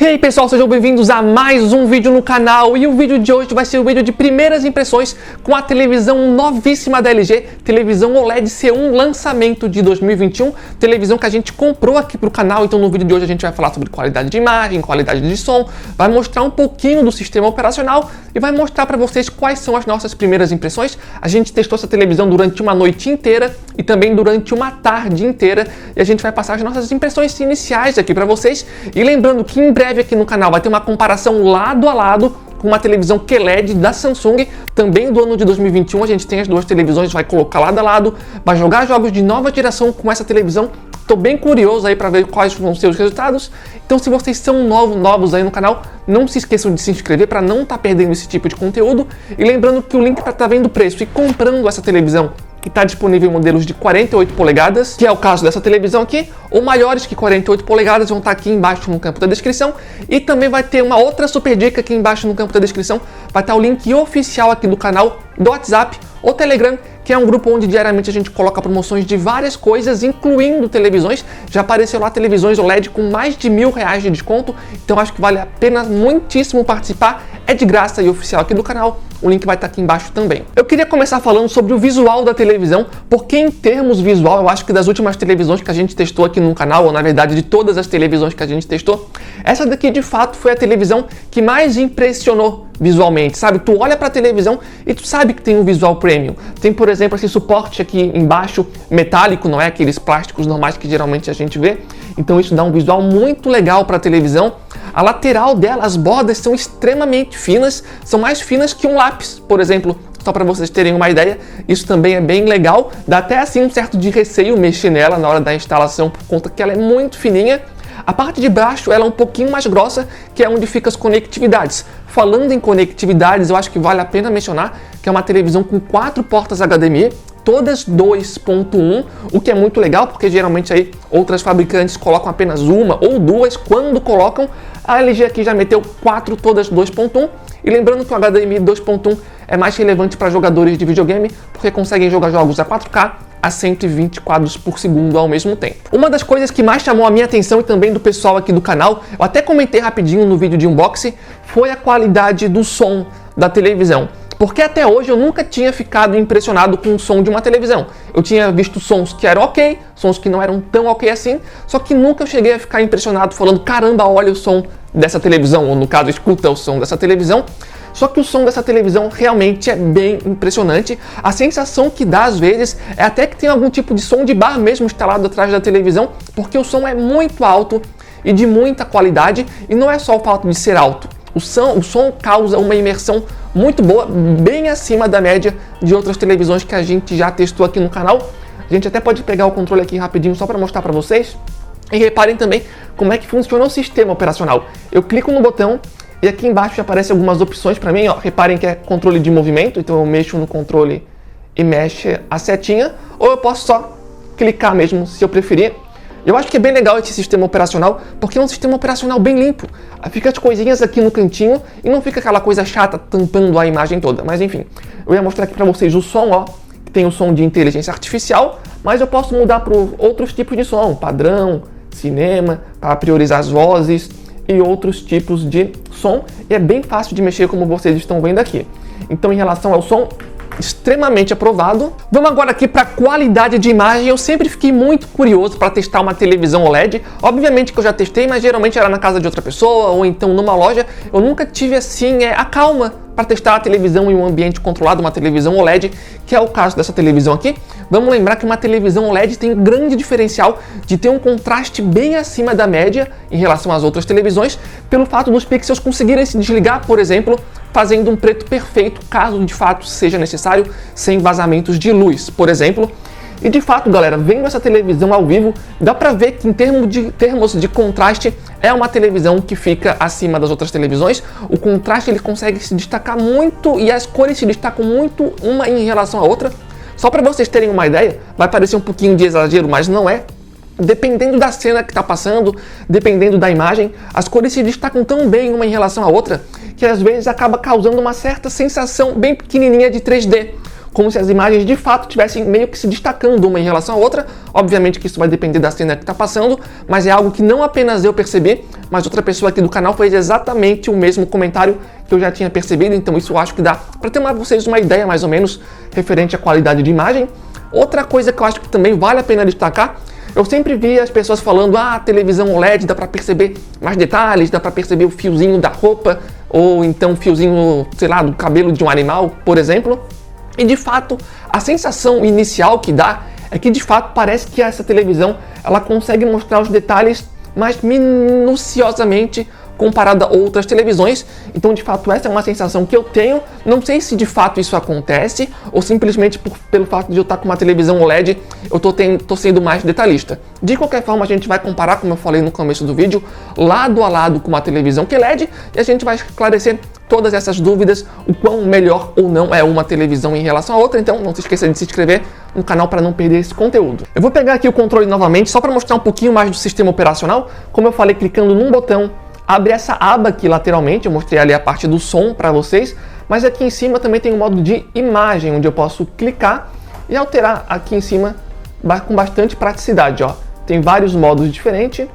E aí pessoal, sejam bem-vindos a mais um vídeo no canal. E o vídeo de hoje vai ser o vídeo de primeiras impressões com a televisão novíssima da LG, televisão OLED C1 lançamento de 2021, televisão que a gente comprou aqui pro canal. Então no vídeo de hoje a gente vai falar sobre qualidade de imagem, qualidade de som, vai mostrar um pouquinho do sistema operacional e vai mostrar para vocês quais são as nossas primeiras impressões. A gente testou essa televisão durante uma noite inteira e também durante uma tarde inteira e a gente vai passar as nossas impressões iniciais aqui para vocês. E lembrando que em breve aqui no canal vai ter uma comparação lado a lado com uma televisão QLED da Samsung, também do ano de 2021. A gente tem as duas televisões, vai colocar lado a lado, vai jogar jogos de nova geração com essa televisão. Estou bem curioso aí para ver quais vão ser os resultados. Então, se vocês são novos aí no canal, não se esqueçam de se inscrever para não estar perdendo esse tipo de conteúdo. E lembrando que o link para estar vendo o preço e comprando essa televisão, que está disponível em modelos de 48 polegadas, que é o caso dessa televisão aqui, ou maiores que 48 polegadas, vão estar aqui embaixo no campo da descrição. E também vai ter uma outra super dica aqui embaixo no campo da descrição, vai estar o link oficial aqui do canal, do WhatsApp ou Telegram, que é um grupo onde diariamente a gente coloca promoções de várias coisas, incluindo televisões. Já apareceu lá televisões OLED com mais de R$1.000 de desconto, então acho que vale a pena muitíssimo participar. É de graça e oficial aqui do canal, o link vai estar aqui embaixo também. Eu queria começar falando sobre o visual da televisão, porque em termos visual, eu acho que das últimas televisões que a gente testou aqui no canal, ou na verdade de todas as televisões que a gente testou, essa daqui de fato foi a televisão que mais impressionou visualmente, sabe? Tu olha para a televisão e tu sabe que tem um visual premium. Tem, por exemplo, esse suporte aqui embaixo metálico, não é aqueles plásticos normais que geralmente a gente vê. Então isso dá um visual muito legal para a televisão. A lateral dela, as bordas são extremamente finas, são mais finas que um lápis, por exemplo. Só para vocês terem uma ideia, isso também é bem legal. Dá até assim um certo de receio mexer nela na hora da instalação, por conta que ela é muito fininha. A parte de baixo ela é um pouquinho mais grossa, que é onde ficam as conectividades. Falando em conectividades, eu acho que vale a pena mencionar que é uma televisão com 4 portas HDMI, todas 2.1, o que é muito legal, porque geralmente aí outras fabricantes colocam apenas uma ou duas. Quando colocam, a LG aqui já meteu 4, todas 2.1. E lembrando que o HDMI 2.1 é mais relevante para jogadores de videogame, porque conseguem jogar jogos a 4K a 120 quadros por segundo ao mesmo tempo. Uma das coisas que mais chamou a minha atenção e também do pessoal aqui do canal, eu até comentei rapidinho no vídeo de unboxing, foi a qualidade do som da televisão. Porque até hoje eu nunca tinha ficado impressionado com o som de uma televisão. Eu tinha visto sons que eram ok, sons que não eram tão ok assim, só que nunca eu cheguei a ficar impressionado falando, caramba, olha o som dessa televisão, ou no caso, escuta o som dessa televisão. Só que o som dessa televisão realmente é bem impressionante. A sensação que dá às vezes é até que tem algum tipo de som de bar mesmo instalado atrás da televisão, porque o som é muito alto e de muita qualidade, e não é só o fato de ser alto. O som causa uma imersão muito boa, bem acima da média de outras televisões que a gente já testou aqui no canal. A gente até pode pegar o controle aqui rapidinho só para mostrar para vocês. E reparem também como é que funciona o sistema operacional. Eu clico no botão e aqui embaixo aparecem algumas opções para mim. Ó. Reparem que é controle de movimento, então eu mexo no controle e mexe a setinha. Ou eu posso só clicar mesmo, se eu preferir. Eu acho que é bem legal esse sistema operacional, porque é um sistema operacional bem limpo. Fica as coisinhas aqui no cantinho e não fica aquela coisa chata tampando a imagem toda. Mas enfim, eu ia mostrar aqui para vocês o som, ó. Tem o som de inteligência artificial, mas eu posso mudar para outros tipos de som, padrão, cinema, para priorizar as vozes e outros tipos de som. E é bem fácil de mexer, como vocês estão vendo aqui. Então, em relação ao som, extremamente aprovado. Vamos agora aqui para a qualidade de imagem. Eu sempre fiquei muito curioso para testar uma televisão OLED. Obviamente que eu já testei, mas geralmente era na casa de outra pessoa ou então numa loja. Eu nunca tive assim a calma para testar a televisão em um ambiente controlado, uma televisão OLED, que é o caso dessa televisão aqui. Vamos lembrar que uma televisão OLED tem um grande diferencial de ter um contraste bem acima da média em relação às outras televisões, pelo fato dos pixels conseguirem se desligar, por exemplo, fazendo um preto perfeito, caso de fato seja necessário, sem vazamentos de luz, por exemplo. E de fato, galera, vendo essa televisão ao vivo, dá pra ver que em termos de contraste, é uma televisão que fica acima das outras televisões. O contraste ele consegue se destacar muito e as cores se destacam muito uma em relação à outra. Só para vocês terem uma ideia, vai parecer um pouquinho de exagero, mas não é. Dependendo da cena que está passando, dependendo da imagem, as cores se destacam tão bem uma em relação à outra, que às vezes acaba causando uma certa sensação bem pequenininha de 3D. como se as imagens de fato estivessem meio que se destacando uma em relação à outra. Obviamente que isso vai depender da cena que está passando, mas é algo que não apenas eu percebi, mas outra pessoa aqui do canal fez exatamente o mesmo comentário que eu já tinha percebido, então isso eu acho que dá para ter vocês uma ideia mais ou menos referente à qualidade de imagem. Outra coisa que eu acho que também vale a pena destacar, eu sempre vi as pessoas falando, televisão OLED dá para perceber mais detalhes, dá para perceber o fiozinho da roupa, ou então o fiozinho, sei lá, do cabelo de um animal, por exemplo. E de fato, a sensação inicial que dá é que de fato parece que essa televisão ela consegue mostrar os detalhes mais minuciosamente comparada a outras televisões. Então, de fato, essa é uma sensação que eu tenho. Não sei se de fato isso acontece ou simplesmente pelo fato de eu estar com uma televisão OLED, eu tô sendo mais detalhista. De qualquer forma, a gente vai comparar, como eu falei no começo do vídeo, lado a lado com uma televisão que é LED e a gente vai esclarecer todas essas dúvidas, o quão melhor ou não é uma televisão em relação a outra. Então, não se esqueça de se inscrever no canal para não perder esse conteúdo. Eu vou pegar aqui o controle novamente, só para mostrar um pouquinho mais do sistema operacional. Como eu falei, clicando num botão, abre essa aba aqui lateralmente, eu mostrei ali a parte do som para vocês, mas aqui em cima também tem o modo de imagem, onde eu posso clicar e alterar aqui em cima com bastante praticidade, ó. Tem vários modos diferentes,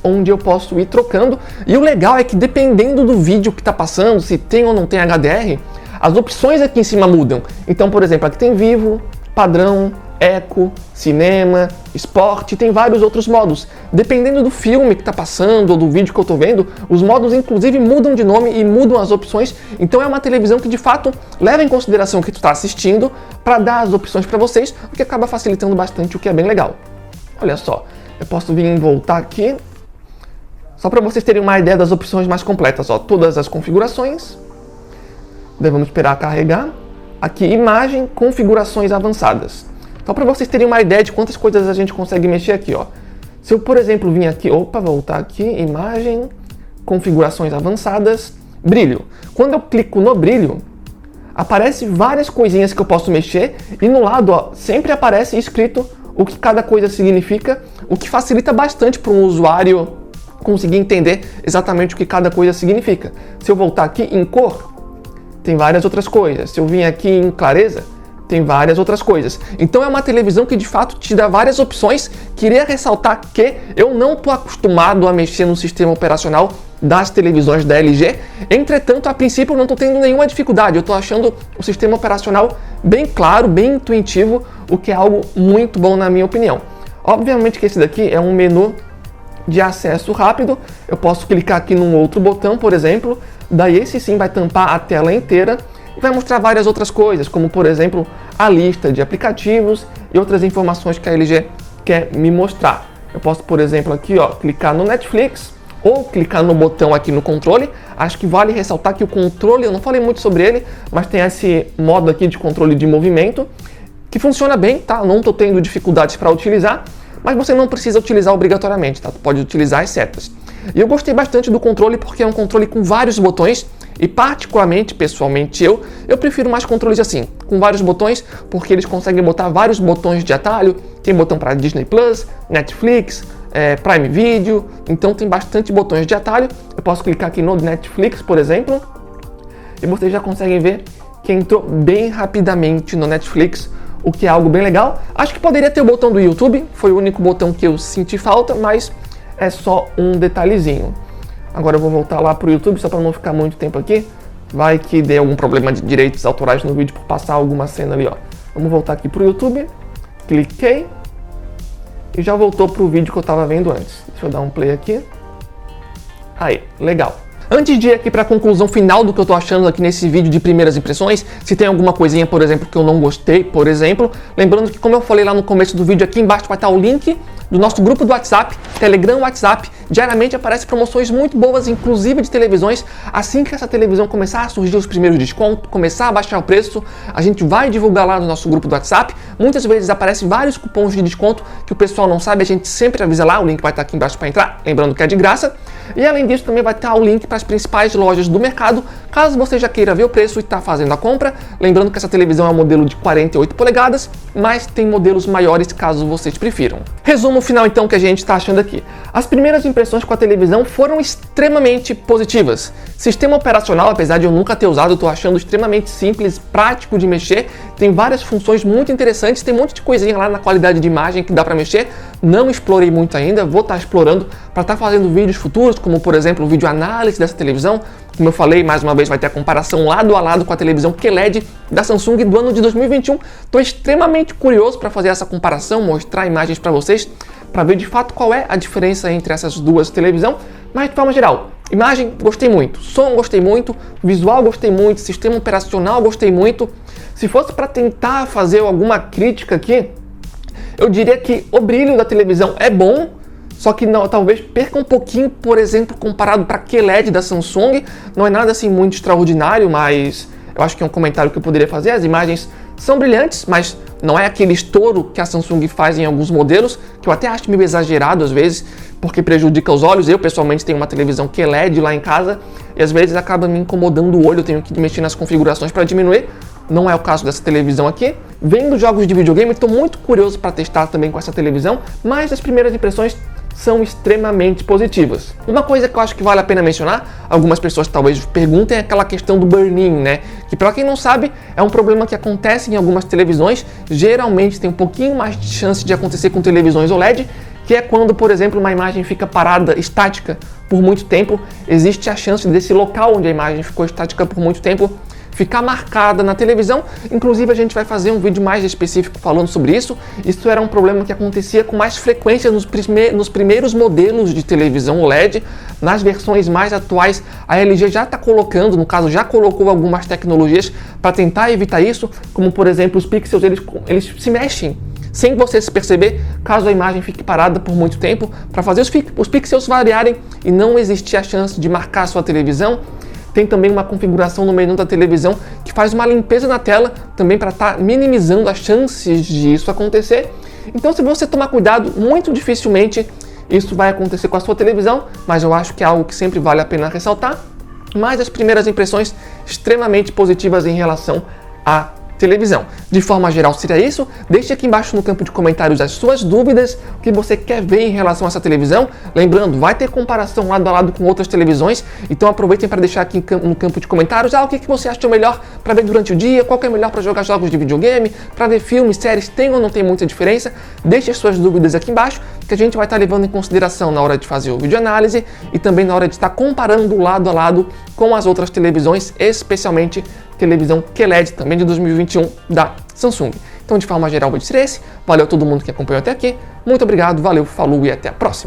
onde eu posso ir trocando, e o legal é que dependendo do vídeo que está passando, se tem ou não tem HDR, as opções aqui em cima mudam. Então, por exemplo, aqui tem vivo, padrão, eco, cinema, esporte, tem vários outros modos. Dependendo do filme que está passando ou do vídeo que eu estou vendo, os modos inclusive mudam de nome e mudam as opções. Então é uma televisão que de fato leva em consideração o que tu está assistindo para dar as opções para vocês, o que acaba facilitando bastante, o que é bem legal. Olha só, eu posso vir voltar aqui, só para vocês terem uma ideia das opções mais completas, ó, todas as configurações. Vamos esperar carregar. Aqui, imagem, configurações avançadas. Só para vocês terem uma ideia de quantas coisas a gente consegue mexer aqui, ó. Se eu, por exemplo, vir aqui, voltar aqui, imagem, configurações avançadas, brilho. Quando eu clico no brilho, aparece várias coisinhas que eu posso mexer e no lado, ó, sempre aparece escrito o que cada coisa significa, o que facilita bastante para um usuário conseguir entender exatamente o que cada coisa significa. Se eu voltar aqui em cor, tem várias outras coisas. Se eu vir aqui em clareza, tem várias outras coisas. Então é uma televisão que de fato te dá várias opções. Queria ressaltar que eu não estou acostumado a mexer no sistema operacional das televisões da LG. Entretanto, a princípio eu não estou tendo nenhuma dificuldade. Eu estou achando o sistema operacional bem claro, bem intuitivo, o que é algo muito bom na minha opinião. Obviamente que esse daqui é um menu de acesso rápido. Eu posso clicar aqui num outro botão, por exemplo, daí esse sim vai tampar a tela inteira e vai mostrar várias outras coisas, como por exemplo a lista de aplicativos e outras informações que a LG quer me mostrar. Eu posso, por exemplo, aqui, ó, clicar no Netflix ou clicar no botão aqui no controle. Acho que vale ressaltar que o controle, eu não falei muito sobre ele, mas tem esse modo aqui de controle de movimento que funciona bem, tá? Eu não estou tendo dificuldades para utilizar, mas você não precisa utilizar obrigatoriamente, tá? Tu pode utilizar as setas. E eu gostei bastante do controle porque é um controle com vários botões e particularmente, pessoalmente, eu prefiro mais controles assim, com vários botões, porque eles conseguem botar vários botões de atalho. Tem botão para Disney Plus, Netflix, Prime Video, então tem bastante botões de atalho. Eu posso clicar aqui no Netflix, por exemplo, e vocês já conseguem ver que entrou bem rapidamente no Netflix, o que é algo bem legal. Acho que poderia ter o botão do YouTube, foi o único botão que eu senti falta, mas é só um detalhezinho. Agora eu vou voltar lá para o YouTube, só para não ficar muito tempo aqui. Vai que dê algum problema de direitos autorais no vídeo por passar alguma cena ali, ó. Vamos voltar aqui para o YouTube, cliquei e já voltou para o vídeo que eu estava vendo antes. Deixa eu dar um play aqui. Aí, legal. Antes de ir aqui para a conclusão final do que eu tô achando aqui nesse vídeo de primeiras impressões, se tem alguma coisinha, por exemplo, que eu não gostei, por exemplo, lembrando que, como eu falei lá no começo do vídeo, aqui embaixo vai estar o link do nosso grupo do WhatsApp, Telegram, WhatsApp. Diariamente aparecem promoções muito boas, inclusive de televisões. Assim que essa televisão começar a surgir os primeiros descontos, começar a baixar o preço, a gente vai divulgar lá no nosso grupo do WhatsApp. Muitas vezes aparecem vários cupons de desconto que o pessoal não sabe, a gente sempre avisa lá, o link vai estar aqui embaixo para entrar, lembrando que é de graça. E além disso, também vai estar o link para as principais lojas do mercado, caso você já queira ver o preço e está fazendo a compra. Lembrando que essa televisão é um modelo de 48 polegadas, mas tem modelos maiores caso vocês prefiram. Resumo final então que a gente está achando aqui. As primeiras impressões impressões com a televisão foram extremamente positivas. Sistema operacional, apesar de eu nunca ter usado, eu tô achando extremamente simples, prático de mexer. Tem várias funções muito interessantes, tem um monte de coisinha lá na qualidade de imagem que dá para mexer. Não explorei muito ainda, vou estar explorando para estar fazendo vídeos futuros, como por exemplo o vídeo análise dessa televisão. Como eu falei, mais uma vez vai ter a comparação lado a lado com a televisão QLED da Samsung do ano de 2021. Estou extremamente curioso para fazer essa comparação, mostrar imagens para vocês, para ver de fato qual é a diferença entre essas duas televisões. Mas de forma geral, imagem gostei muito, som gostei muito, visual gostei muito, sistema operacional gostei muito. Se fosse para tentar fazer alguma crítica aqui, eu diria que o brilho da televisão é bom, só que não, talvez perca um pouquinho, por exemplo, comparado para a QLED da Samsung. Não é nada assim muito extraordinário, mas eu acho que é um comentário que eu poderia fazer. As imagens são brilhantes, mas não é aquele estouro que a Samsung faz em alguns modelos, que eu até acho meio exagerado às vezes, porque prejudica os olhos. Eu, pessoalmente, tenho uma televisão QLED lá em casa e às vezes acaba me incomodando o olho, eu tenho que mexer nas configurações para diminuir. Não é o caso dessa televisão aqui. Vendo jogos de videogame, estou muito curioso para testar também com essa televisão, mas as primeiras impressões são extremamente positivas. Uma coisa que eu acho que vale a pena mencionar, algumas pessoas talvez perguntem, é aquela questão do burn-in, né? Que para quem não sabe, é um problema que acontece em algumas televisões, geralmente tem um pouquinho mais de chance de acontecer com televisões OLED, que é quando, por exemplo, uma imagem fica parada, estática, por muito tempo. Existe a chance desse local onde a imagem ficou estática por muito tempo ficar marcada na televisão. Inclusive a gente vai fazer um vídeo mais específico falando sobre isso. Isso era um problema que acontecia com mais frequência nos primeiros modelos de televisão OLED. Nas versões mais atuais, a LG já está colocando, no caso já colocou algumas tecnologias para tentar evitar isso, como por exemplo os pixels, eles se mexem sem você se perceber, caso a imagem fique parada por muito tempo, para fazer os pixels variarem e não existir a chance de marcar a sua televisão. Tem também uma configuração no menu da televisão que faz uma limpeza na tela, também para estar minimizando as chances de isso acontecer. Então, se você tomar cuidado, muito dificilmente isso vai acontecer com a sua televisão, mas eu acho que é algo que sempre vale a pena ressaltar. Mas as primeiras impressões extremamente positivas em relação à televisão. De forma geral seria isso. Deixe aqui embaixo no campo de comentários as suas dúvidas, o que você quer ver em relação a essa televisão. Lembrando, vai ter comparação lado a lado com outras televisões, então aproveitem para deixar aqui no campo de comentários o que você achou melhor para ver durante o dia, qual que é melhor para jogar jogos de videogame, para ver filmes, séries, tem ou não tem muita diferença. Deixe as suas dúvidas aqui embaixo, que a gente vai estar levando em consideração na hora de fazer o vídeo análise e também na hora de estar comparando lado a lado com as outras televisões, especialmente televisão QLED, também de 2021, da Samsung. Então, de forma geral, o vídeo seria esse. Valeu a todo mundo que acompanhou até aqui. Muito obrigado, valeu, falou e até a próxima.